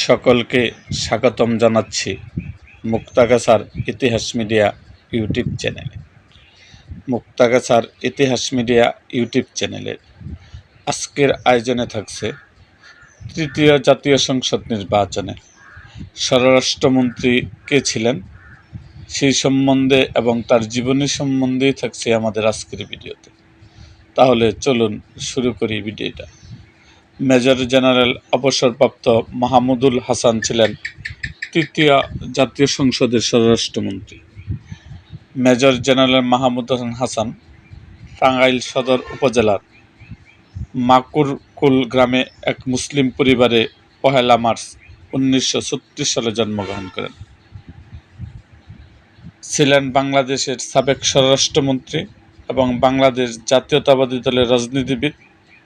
সকলকে স্বাগতম জানাচ্ছি মুক্তাগাছার ইতিহাস মিডিয়া ইউটিউব চ্যানেলে। মুক্তাগাছার ইতিহাস মিডিয়া ইউটিউব চ্যানেলের আজকের আয়োজনে থাকছে তৃতীয় জাতীয় সংসদ নির্বাচনে স্বরাষ্ট্রমন্ত্রী কে ছিলেন সেই সম্বন্ধে এবং তার জীবনী সম্বন্ধেই থাকছে আমাদের আজকের ভিডিওতে। তাহলে চলুন শুরু করি ভিডিওটা। মেজর জেনারেল অবসরপ্রাপ্ত মাহমুদুল হাসান ছিলেন তৃতীয় জাতীয় সংসদের স্বরাষ্ট্রমন্ত্রী। মেজর জেনারেল মাহমুদুল হাসান টাঙ্গাইল সদর উপজেলার মাকুরকুল গ্রামে এক মুসলিম পরিবারে 1 মার্চ 1936 সালে জন্মগ্রহণ করেন। ছিলেন বাংলাদেশের সাবেক স্বরাষ্ট্রমন্ত্রী এবং বাংলাদেশ জাতীয়তাবাদী দলের রাজনীতিবিদ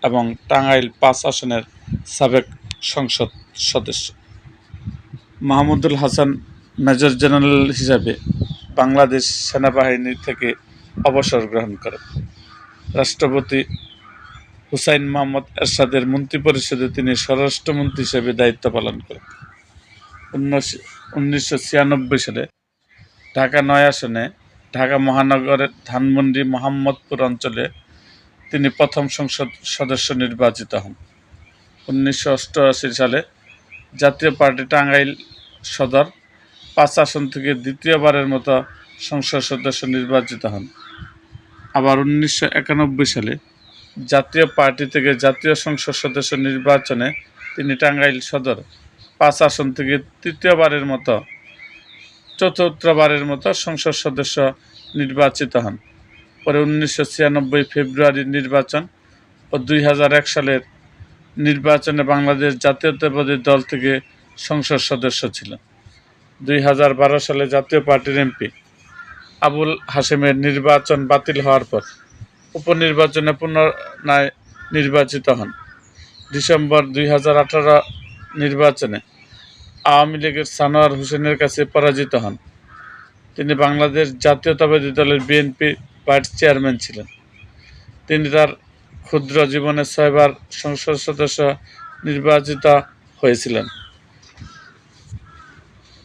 এবং টাঙ্গাইল 5 আসনের সাবেক সংসদ সদস্য। মাহমুদুল হাসান মেজর জেনারেল হিসাবে বাংলাদেশ সেনাবাহিনী থেকে অবসর গ্রহণ করেন। রাষ্ট্রপতি হুসাইন মোহাম্মদ এরশাদের মন্ত্রিপরিষদে তিনি স্বরাষ্ট্রমন্ত্রী হিসেবে দায়িত্ব পালন করেন। 1996 সালে ঢাকা 9 আসনে ঢাকা মহানগরের ধানমন্ডি মোহাম্মদপুর অঞ্চলে তিনি প্রথম সংসদ সদস্য নির্বাচিত হন। 1988 সালে জাতীয় পার্টি টাঙ্গাইল সদর 5 আসন থেকে দ্বিতীয়বারের মতো সংসদ সদস্য নির্বাচিত হন। আবার 1991 সালে জাতীয় পার্টি থেকে জাতীয় সংসদ সদস্য নির্বাচনে তিনি টাঙ্গাইল সদর 5 আসন থেকে চতুর্থবারের মতো সংসদ সদস্য নির্বাচিত হন। পরে 1996 ফেব্রুয়ারির নির্বাচন ও 2001 সালের নির্বাচনে বাংলাদেশ জাতীয়তাবাদী দল থেকে সংসদ সদস্য ছিলেন। 2012 সালে জাতীয় পার্টির এমপি আবুল হাশেমের নির্বাচন বাতিল হওয়ার পর উপনির্বাচনে পুনরায় নির্বাচিত হন। ডিসেম্বর 2018 নির্বাচনে আওয়ামী লীগের সানোয়ার হোসেনের কাছে পরাজিত হন। তিনি বাংলাদেশ জাতীয়তাবাদী দলের বিএনপি ভাইস চেয়ারম্যান ছিলেন। তিনি তার ক্ষুদ্র জীবনে 6 বার সংসদ সদস্য নির্বাচিত হয়েছিলেন।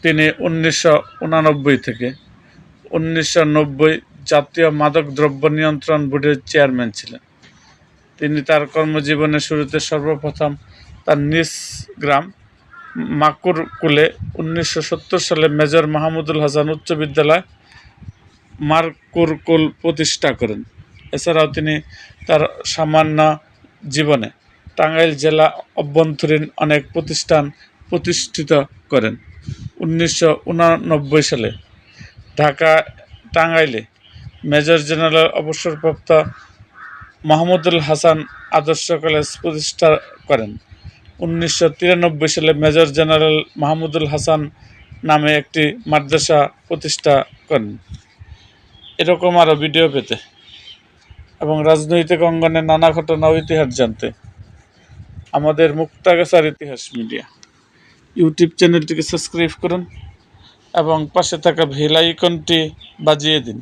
তিনি 1989 থেকে 1990 জাতীয় মাদক দ্রব্য নিয়ন্ত্রণ বোর্ডের চেয়ারম্যান ছিলেন। তিনি তার কর্মজীবনের শুরুতে সর্বপ্রথম তার নিজ গ্রাম মাকুরকুলে 1970 সালে মেজর মাহমুদুল হাসান উচ্চ বিদ্যালয় মাকুরকুল প্রতিষ্ঠা করেন। এছাড়াও তিনি তার সামান্য জীবনে টাঙ্গাইল জেলা অভ্যন্তরীণ অনেক প্রতিষ্ঠান প্রতিষ্ঠিত করেন। 1989 সালে টাঙ্গাইলে মেজর জেনারেল অবসরপ্রাপ্ত মাহমুদুল হাসান আদর্শ কলেজ প্রতিষ্ঠা করেন। 1993 সালে মেজর জেনারেল মাহমুদুল হাসান নামে একটি মাদ্রাসা প্রতিষ্ঠা করেন। এরকম আরও ভিডিও পেতে এবং রাজনৈতিক অঙ্গনে নানা ঘটনা ও ইতিহাস জানতে আমাদের মুক্তাগাছার ইতিহাস মিডিয়া ইউটিউব চ্যানেলটিকে সাবস্ক্রাইব করুন এবং পাশে থাকা বেল আইকনটি বাজিয়ে দিন।